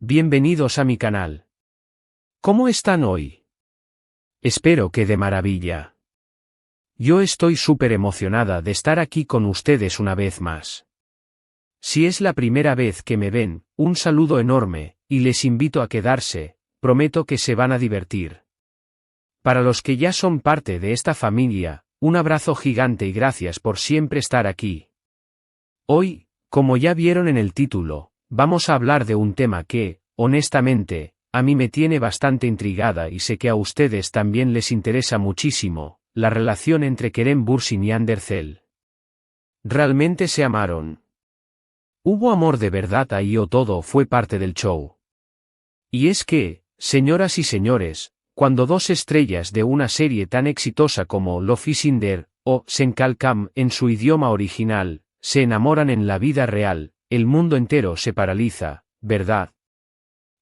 Bienvenidos a mi canal. ¿Cómo están hoy? Espero que de maravilla. Yo estoy súper emocionada de estar aquí con ustedes una vez más. Si es la primera vez que me ven, un saludo enorme, y les invito a quedarse, prometo que se van a divertir. Para los que ya son parte de esta familia, un abrazo gigante y gracias por siempre estar aquí. Hoy, como ya vieron en el título, vamos a hablar de un tema que, honestamente, a mí me tiene bastante intrigada y sé que a ustedes también les interesa muchísimo, la relación entre Kerem Bürsin y Hande Erçel. ¿Realmente se amaron? ¿Hubo amor de verdad ahí o todo fue parte del show? Y es que, señoras y señores, cuando dos estrellas de una serie tan exitosa como Love is in there, o Sen Kalkam en su idioma original, se enamoran en la vida real, el mundo entero se paraliza, ¿verdad?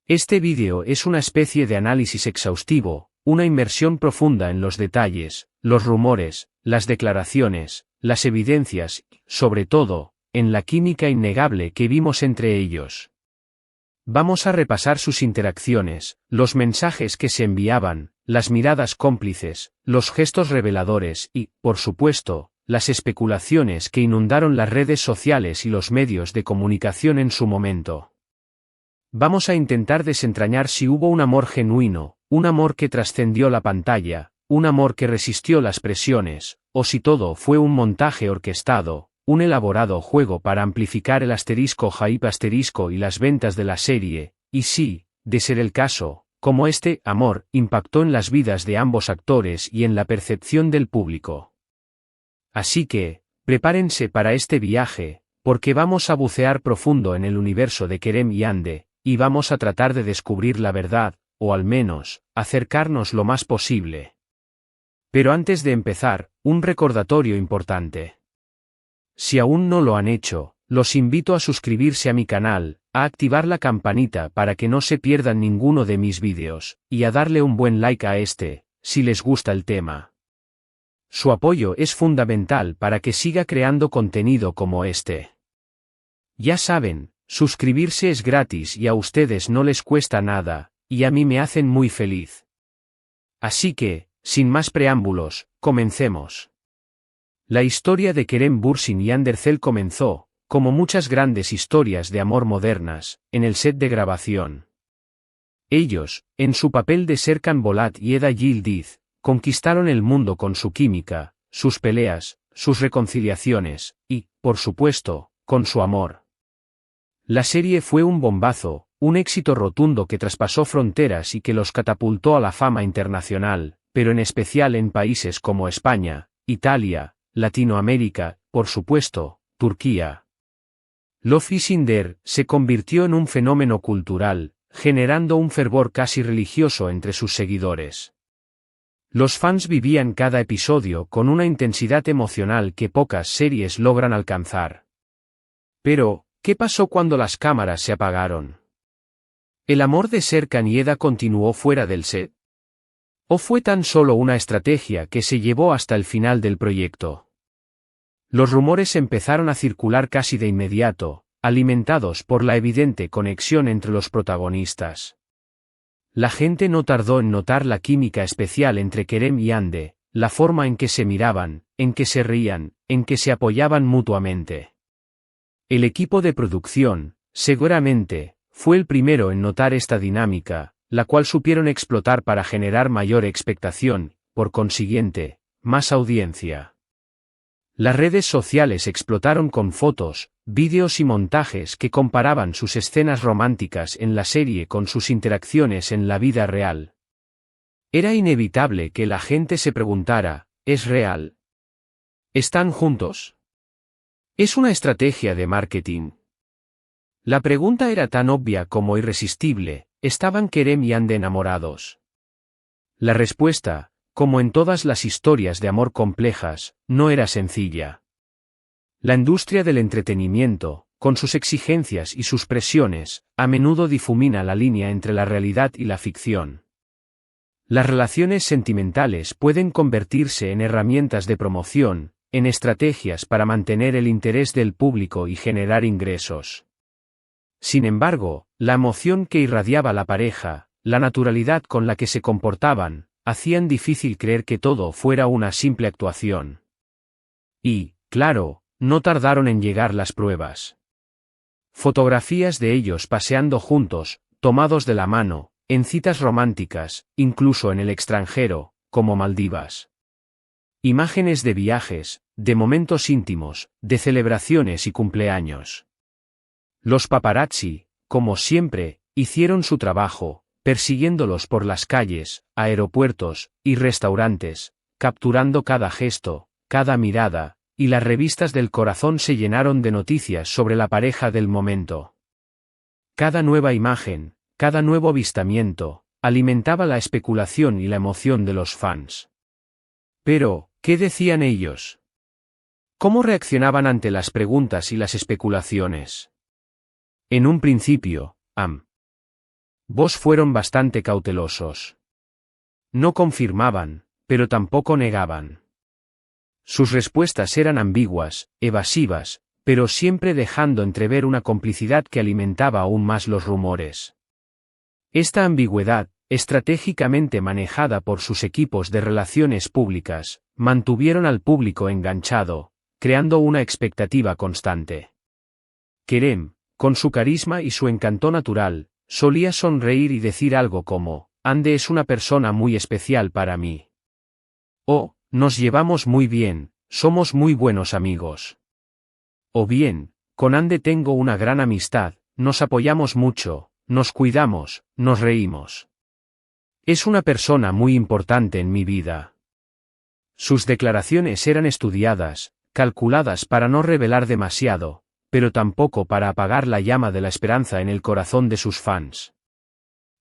Este vídeo es una especie de análisis exhaustivo, una inmersión profunda en los detalles, los rumores, las declaraciones, las evidencias y, sobre todo, en la química innegable que vimos entre ellos. Vamos a repasar sus interacciones, los mensajes que se enviaban, las miradas cómplices, los gestos reveladores y, por supuesto, las especulaciones que inundaron las redes sociales y los medios de comunicación en su momento. Vamos a intentar desentrañar si hubo un amor genuino, un amor que trascendió la pantalla, un amor que resistió las presiones, o si todo fue un montaje orquestado, un elaborado juego para amplificar el hype y las ventas de la serie, y si, de ser el caso, como este amor impactó en las vidas de ambos actores y en la percepción del público. Así que, prepárense para este viaje, porque vamos a bucear profundo en el universo de Kerem y Hande, y vamos a tratar de descubrir la verdad, o al menos, acercarnos lo más posible. Pero antes de empezar, un recordatorio importante. Si aún no lo han hecho, los invito a suscribirse a mi canal, a activar la campanita para que no se pierdan ninguno de mis vídeos, y a darle un buen like a este, si les gusta el tema. Su apoyo es fundamental para que siga creando contenido como este. Ya saben, suscribirse es gratis y a ustedes no les cuesta nada, y a mí me hacen muy feliz. Así que, sin más preámbulos, comencemos. La historia de Kerem Bürsin y Hande Erçel comenzó, como muchas grandes historias de amor modernas, en el set de grabación. Ellos, en su papel de Serkan Bolat y Eda Yildiz, conquistaron el mundo con su química, sus peleas, sus reconciliaciones, y, por supuesto, con su amor. La serie fue un bombazo, un éxito rotundo que traspasó fronteras y que los catapultó a la fama internacional, pero en especial en países como España, Italia, Latinoamérica, por supuesto, Turquía. Love is in there se convirtió en un fenómeno cultural, generando un fervor casi religioso entre sus seguidores. Los fans vivían cada episodio con una intensidad emocional que pocas series logran alcanzar. Pero, ¿qué pasó cuando las cámaras se apagaron? ¿El amor de Serkan y Eda continuó fuera del set? ¿O fue tan solo una estrategia que se llevó hasta el final del proyecto? Los rumores empezaron a circular casi de inmediato, alimentados por la evidente conexión entre los protagonistas. La gente no tardó en notar la química especial entre Kerem y Hande, la forma en que se miraban, en que se reían, en que se apoyaban mutuamente. El equipo de producción, seguramente, fue el primero en notar esta dinámica, la cual supieron explotar para generar mayor expectación, por consiguiente, más audiencia. Las redes sociales explotaron con fotos, vídeos y montajes que comparaban sus escenas románticas en la serie con sus interacciones en la vida real. Era inevitable que la gente se preguntara, ¿es real? ¿Están juntos? ¿Es una estrategia de marketing? La pregunta era tan obvia como irresistible, ¿estaban Kerem y Hande enamorados? La respuesta, como en todas las historias de amor complejas, no era sencilla. La industria del entretenimiento, con sus exigencias y sus presiones, a menudo difumina la línea entre la realidad y la ficción. Las relaciones sentimentales pueden convertirse en herramientas de promoción, en estrategias para mantener el interés del público y generar ingresos. Sin embargo, la emoción que irradiaba la pareja, la naturalidad con la que se comportaban, hacían difícil creer que todo fuera una simple actuación. Y, claro, no tardaron en llegar las pruebas. Fotografías de ellos paseando juntos, tomados de la mano, en citas románticas, incluso en el extranjero, como Maldivas. Imágenes de viajes, de momentos íntimos, de celebraciones y cumpleaños. Los paparazzi, como siempre, hicieron su trabajo, persiguiéndolos por las calles, aeropuertos y restaurantes, capturando cada gesto, cada mirada, y las revistas del corazón se llenaron de noticias sobre la pareja del momento. Cada nueva imagen, cada nuevo avistamiento, alimentaba la especulación y la emoción de los fans. Pero, ¿qué decían ellos? ¿Cómo reaccionaban ante las preguntas y las especulaciones? En un principio, ambos fueron bastante cautelosos. No confirmaban, pero tampoco negaban. Sus respuestas eran ambiguas, evasivas, pero siempre dejando entrever una complicidad que alimentaba aún más los rumores. Esta ambigüedad, estratégicamente manejada por sus equipos de relaciones públicas, mantuvieron al público enganchado, creando una expectativa constante. Kerem, con su carisma y su encanto natural, solía sonreír y decir algo como, Ande es una persona muy especial para mí. O, nos llevamos muy bien, somos muy buenos amigos. O bien, con Ande tengo una gran amistad, nos apoyamos mucho, nos cuidamos, nos reímos. Es una persona muy importante en mi vida. Sus declaraciones eran estudiadas, calculadas para no revelar demasiado, pero tampoco para apagar la llama de la esperanza en el corazón de sus fans.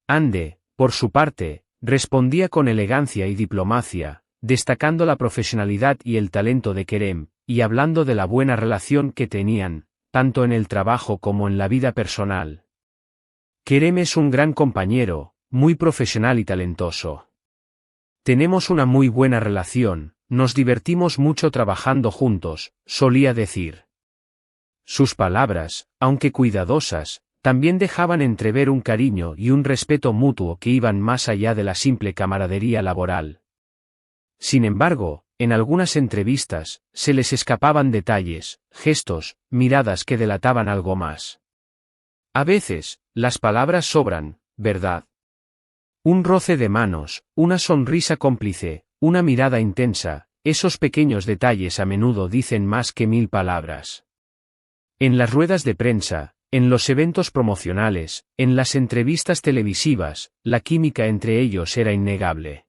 Ande, por su parte, respondía con elegancia y diplomacia, destacando la profesionalidad y el talento de Kerem, y hablando de la buena relación que tenían, tanto en el trabajo como en la vida personal. Kerem es un gran compañero, muy profesional y talentoso. Tenemos una muy buena relación, nos divertimos mucho trabajando juntos, solía decir. Sus palabras, aunque cuidadosas, también dejaban entrever un cariño y un respeto mutuo que iban más allá de la simple camaradería laboral. Sin embargo, en algunas entrevistas, se les escapaban detalles, gestos, miradas que delataban algo más. A veces, las palabras sobran, ¿verdad? Un roce de manos, una sonrisa cómplice, una mirada intensa, esos pequeños detalles a menudo dicen más que 1000 palabras. En las ruedas de prensa, en los eventos promocionales, en las entrevistas televisivas, la química entre ellos era innegable.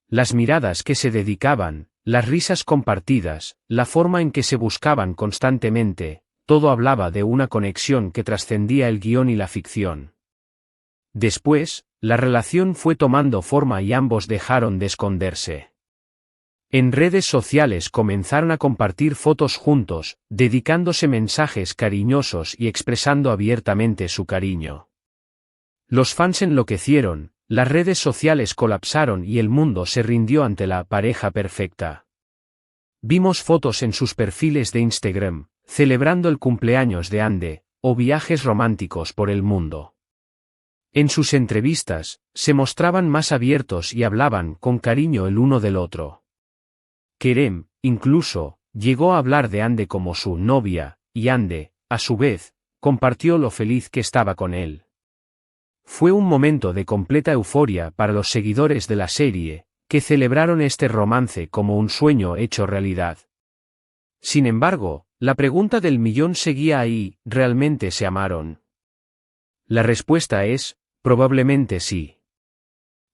Las miradas que se dedicaban, las risas compartidas, la forma en que se buscaban constantemente, todo hablaba de una conexión que trascendía el guión y la ficción. Después, la relación fue tomando forma y ambos dejaron de esconderse. En redes sociales comenzaron a compartir fotos juntos, dedicándose mensajes cariñosos y expresando abiertamente su cariño. Los fans enloquecieron, las redes sociales colapsaron y el mundo se rindió ante la pareja perfecta. Vimos fotos en sus perfiles de Instagram, celebrando el cumpleaños de Ande, o viajes románticos por el mundo. En sus entrevistas, se mostraban más abiertos y hablaban con cariño el uno del otro. Kerem, incluso, llegó a hablar de Ande como su novia, y Ande, a su vez, compartió lo feliz que estaba con él. Fue un momento de completa euforia para los seguidores de la serie, que celebraron este romance como un sueño hecho realidad. Sin embargo, la pregunta del millón seguía ahí, ¿realmente se amaron? La respuesta es, probablemente sí.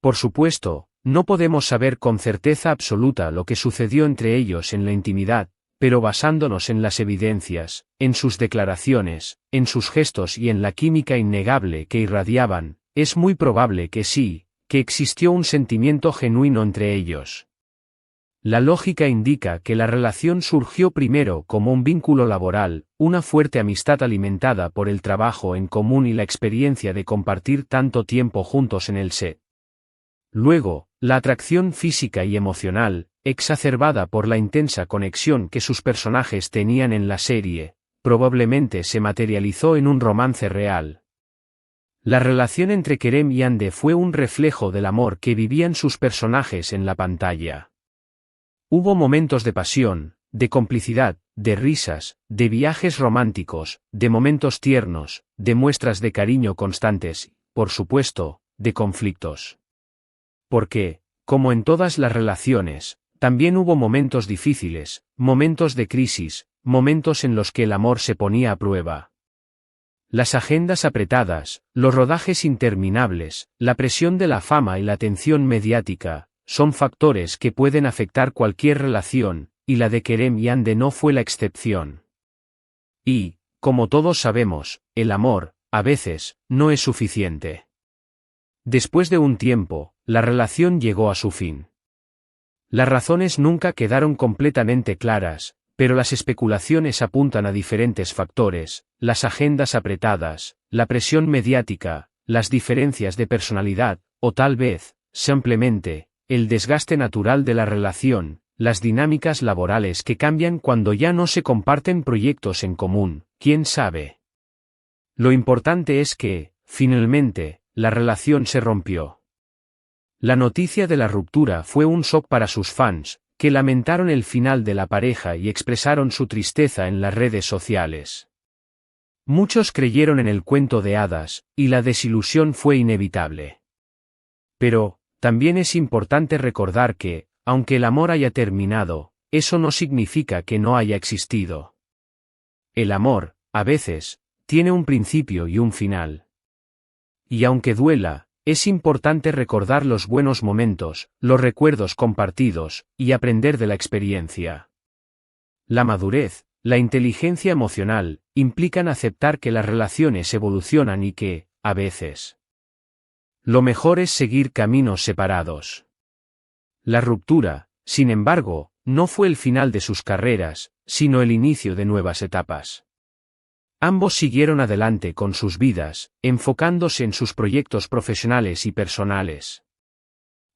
Por supuesto, no podemos saber con certeza absoluta lo que sucedió entre ellos en la intimidad, pero basándonos en las evidencias, en sus declaraciones, en sus gestos y en la química innegable que irradiaban, es muy probable que sí, que existió un sentimiento genuino entre ellos. La lógica indica que la relación surgió primero como un vínculo laboral, una fuerte amistad alimentada por el trabajo en común y la experiencia de compartir tanto tiempo juntos en el set. Luego, la atracción física y emocional, exacerbada por la intensa conexión que sus personajes tenían en la serie, probablemente se materializó en un romance real. La relación entre Kerem y Hande fue un reflejo del amor que vivían sus personajes en la pantalla. Hubo momentos de pasión, de complicidad, de risas, de viajes románticos, de momentos tiernos, de muestras de cariño constantes, por supuesto, de conflictos. Porque, como en todas las relaciones, también hubo momentos difíciles, momentos de crisis, momentos en los que el amor se ponía a prueba. Las agendas apretadas, los rodajes interminables, la presión de la fama y la atención mediática, son factores que pueden afectar cualquier relación, y la de Kerem y Hande no fue la excepción. Y, como todos sabemos, el amor, a veces, no es suficiente. Después de un tiempo, la relación llegó a su fin. Las razones nunca quedaron completamente claras, pero las especulaciones apuntan a diferentes factores: las agendas apretadas, la presión mediática, las diferencias de personalidad, o tal vez, simplemente, el desgaste natural de la relación, las dinámicas laborales que cambian cuando ya no se comparten proyectos en común, quién sabe. Lo importante es que, finalmente, la relación se rompió. La noticia de la ruptura fue un shock para sus fans, que lamentaron el final de la pareja y expresaron su tristeza en las redes sociales. Muchos creyeron en el cuento de hadas, y la desilusión fue inevitable. Pero, también es importante recordar que, aunque el amor haya terminado, eso no significa que no haya existido. El amor, a veces, tiene un principio y un final. Y aunque duela, es importante recordar los buenos momentos, los recuerdos compartidos, y aprender de la experiencia. La madurez, la inteligencia emocional, implican aceptar que las relaciones evolucionan y que, a veces, lo mejor es seguir caminos separados. La ruptura, sin embargo, no fue el final de sus carreras, sino el inicio de nuevas etapas. Ambos siguieron adelante con sus vidas, enfocándose en sus proyectos profesionales y personales.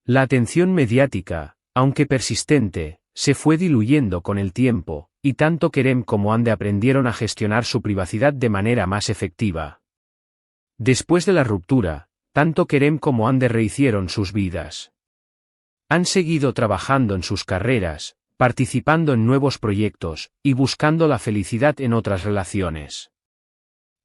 La atención mediática, aunque persistente, se fue diluyendo con el tiempo, y tanto Kerem como Hande aprendieron a gestionar su privacidad de manera más efectiva. Después de la ruptura, tanto Kerem como Hande rehicieron sus vidas. Han seguido trabajando en sus carreras, participando en nuevos proyectos, y buscando la felicidad en otras relaciones.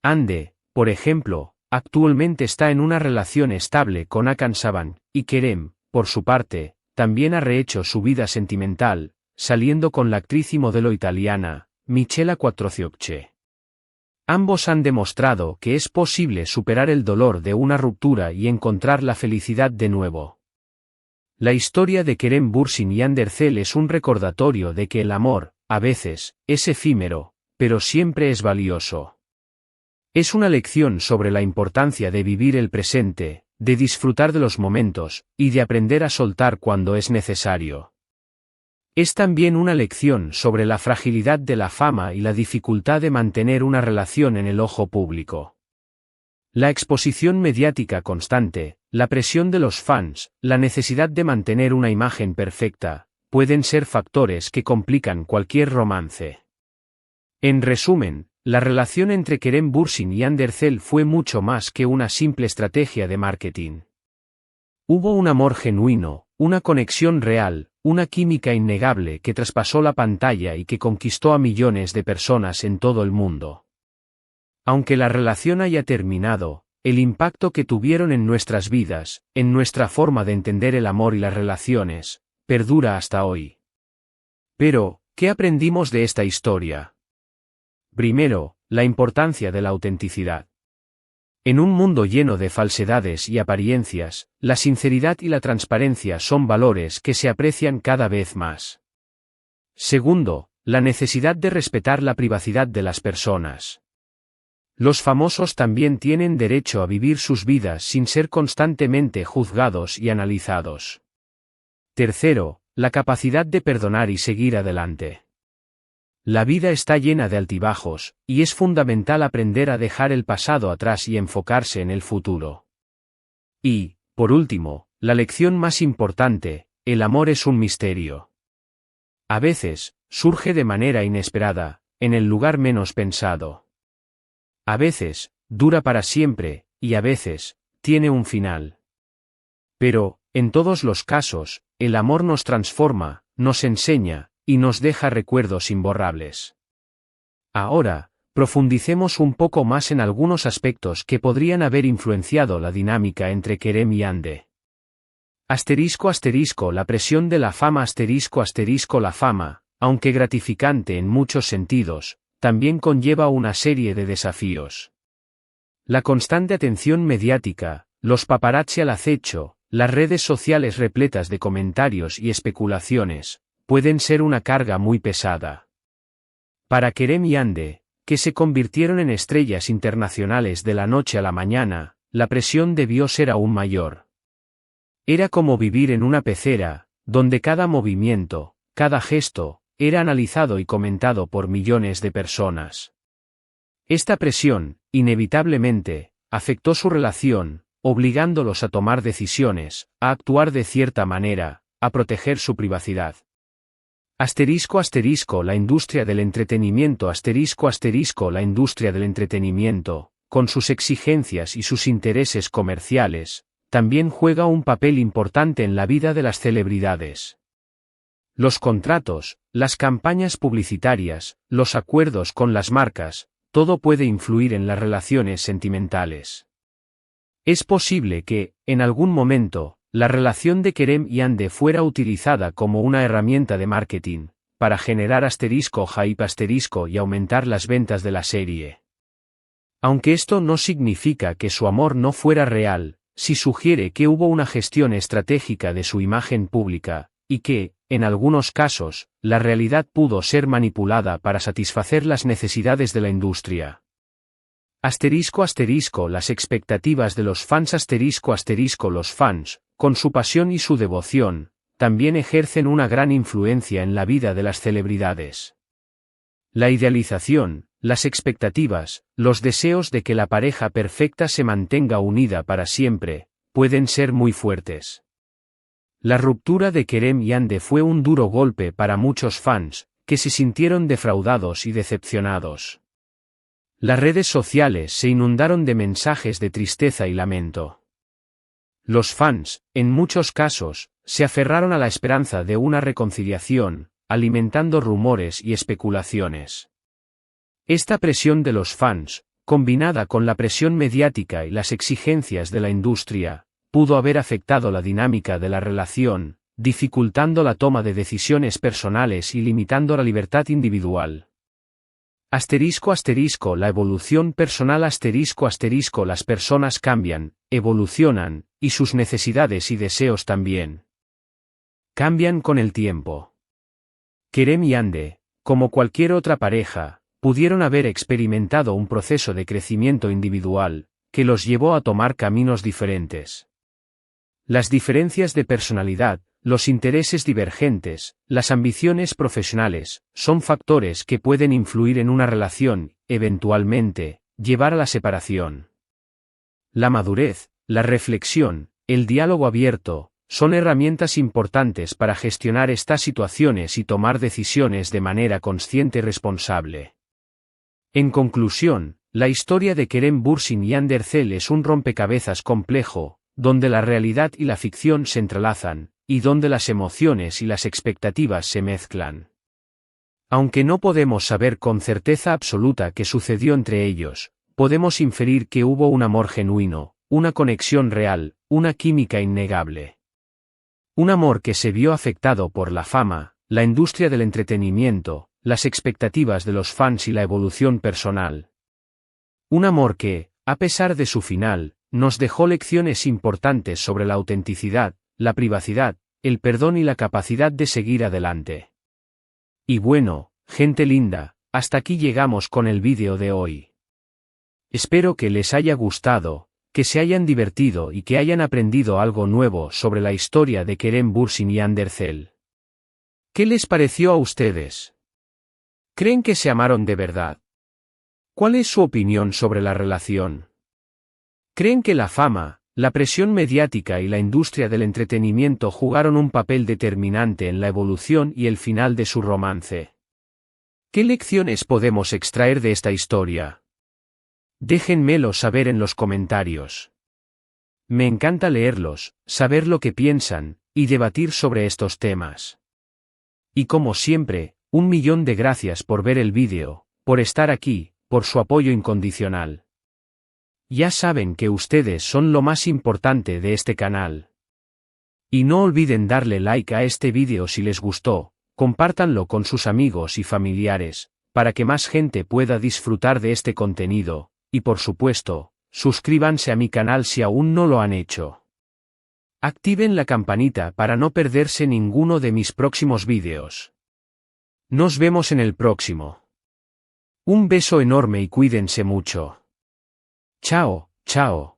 Hande, por ejemplo, actualmente está en una relación estable con Hakan Saban, y Kerem, por su parte, también ha rehecho su vida sentimental, saliendo con la actriz y modelo italiana, Michela Quattrociocche. Ambos han demostrado que es posible superar el dolor de una ruptura y encontrar la felicidad de nuevo. La historia de Kerem Bürsin y Hande Erçel es un recordatorio de que el amor, a veces, es efímero, pero siempre es valioso. Es una lección sobre la importancia de vivir el presente, de disfrutar de los momentos, y de aprender a soltar cuando es necesario. Es también una lección sobre la fragilidad de la fama y la dificultad de mantener una relación en el ojo público. La exposición mediática constante, la presión de los fans, la necesidad de mantener una imagen perfecta, pueden ser factores que complican cualquier romance. En resumen, la relación entre Kerem Bürsin y Hande Erçel fue mucho más que una simple estrategia de marketing. Hubo un amor genuino, una conexión real, una química innegable que traspasó la pantalla y que conquistó a millones de personas en todo el mundo. Aunque la relación haya terminado, el impacto que tuvieron en nuestras vidas, en nuestra forma de entender el amor y las relaciones, perdura hasta hoy. Pero, ¿qué aprendimos de esta historia? Primero, la importancia de la autenticidad. En un mundo lleno de falsedades y apariencias, la sinceridad y la transparencia son valores que se aprecian cada vez más. Segundo, la necesidad de respetar la privacidad de las personas. Los famosos también tienen derecho a vivir sus vidas sin ser constantemente juzgados y analizados. Tercero, la capacidad de perdonar y seguir adelante. La vida está llena de altibajos, y es fundamental aprender a dejar el pasado atrás y enfocarse en el futuro. Y, por último, la lección más importante: el amor es un misterio. A veces, surge de manera inesperada, en el lugar menos pensado. A veces, dura para siempre, y a veces, tiene un final. Pero, en todos los casos, el amor nos transforma, nos enseña, y nos deja recuerdos imborrables. Ahora, profundicemos un poco más en algunos aspectos que podrían haber influenciado la dinámica entre Kerem y Hande. La presión de la fama la fama, aunque gratificante en muchos sentidos, también conlleva una serie de desafíos. La constante atención mediática, los paparazzi al acecho, las redes sociales repletas de comentarios y especulaciones, pueden ser una carga muy pesada. Para Kerem y Hande, que se convirtieron en estrellas internacionales de la noche a la mañana, la presión debió ser aún mayor. Era como vivir en una pecera, donde cada movimiento, cada gesto, era analizado y comentado por millones de personas. Esta presión, inevitablemente, afectó su relación, obligándolos a tomar decisiones, a actuar de cierta manera, a proteger su privacidad. La industria del entretenimiento la industria del entretenimiento, con sus exigencias y sus intereses comerciales, también juega un papel importante en la vida de las celebridades. Los contratos, las campañas publicitarias, los acuerdos con las marcas, todo puede influir en las relaciones sentimentales. Es posible que, en algún momento, la relación de Kerem y Hande fuera utilizada como una herramienta de marketing, para generar hype y aumentar las ventas de la serie. Aunque esto no significa que su amor no fuera real, sí sugiere que hubo una gestión estratégica de su imagen pública, y que, en algunos casos, la realidad pudo ser manipulada para satisfacer las necesidades de la industria. Las expectativas de los fans los fans, con su pasión y su devoción, también ejercen una gran influencia en la vida de las celebridades. La idealización, las expectativas, los deseos de que la pareja perfecta se mantenga unida para siempre, pueden ser muy fuertes. La ruptura de Kerem y Hande fue un duro golpe para muchos fans, que se sintieron defraudados y decepcionados. Las redes sociales se inundaron de mensajes de tristeza y lamento. Los fans, en muchos casos, se aferraron a la esperanza de una reconciliación, alimentando rumores y especulaciones. Esta presión de los fans, combinada con la presión mediática y las exigencias de la industria, pudo haber afectado la dinámica de la relación, dificultando la toma de decisiones personales y limitando la libertad individual. La evolución personal las personas cambian, evolucionan, y sus necesidades y deseos también. Cambian con el tiempo. Kerem y Hande, como cualquier otra pareja, pudieron haber experimentado un proceso de crecimiento individual, que los llevó a tomar caminos diferentes. Las diferencias de personalidad, los intereses divergentes, las ambiciones profesionales, son factores que pueden influir en una relación, eventualmente, llevar a la separación. La madurez, la reflexión, el diálogo abierto, son herramientas importantes para gestionar estas situaciones y tomar decisiones de manera consciente y responsable. En conclusión, la historia de Kerem Bürsin y Hande Erçel es un rompecabezas complejo, donde la realidad y la ficción se entrelazan, y donde las emociones y las expectativas se mezclan. Aunque no podemos saber con certeza absoluta qué sucedió entre ellos, podemos inferir que hubo un amor genuino, una conexión real, una química innegable. Un amor que se vio afectado por la fama, la industria del entretenimiento, las expectativas de los fans y la evolución personal. Un amor que, a pesar de su final, nos dejó lecciones importantes sobre la autenticidad, la privacidad, el perdón y la capacidad de seguir adelante. Y bueno, gente linda, hasta aquí llegamos con el vídeo de hoy. Espero que les haya gustado, que se hayan divertido y que hayan aprendido algo nuevo sobre la historia de Kerem Bürsin y Hande Erçel. ¿Qué les pareció a ustedes? ¿Creen que se amaron de verdad? ¿Cuál es su opinión sobre la relación? ¿Creen que la fama, la presión mediática y la industria del entretenimiento jugaron un papel determinante en la evolución y el final de su romance? ¿Qué lecciones podemos extraer de esta historia? Déjenmelo saber en los comentarios. Me encanta leerlos, saber lo que piensan, y debatir sobre estos temas. Y como siempre, 1.000.000 de gracias por ver el vídeo, por estar aquí, por su apoyo incondicional. Ya saben que ustedes son lo más importante de este canal. Y no olviden darle like a este vídeo si les gustó, compártanlo con sus amigos y familiares, para que más gente pueda disfrutar de este contenido, y por supuesto, suscríbanse a mi canal si aún no lo han hecho. Activen la campanita para no perderse ninguno de mis próximos vídeos. Nos vemos en el próximo. Un beso enorme y cuídense mucho. Chao, chao.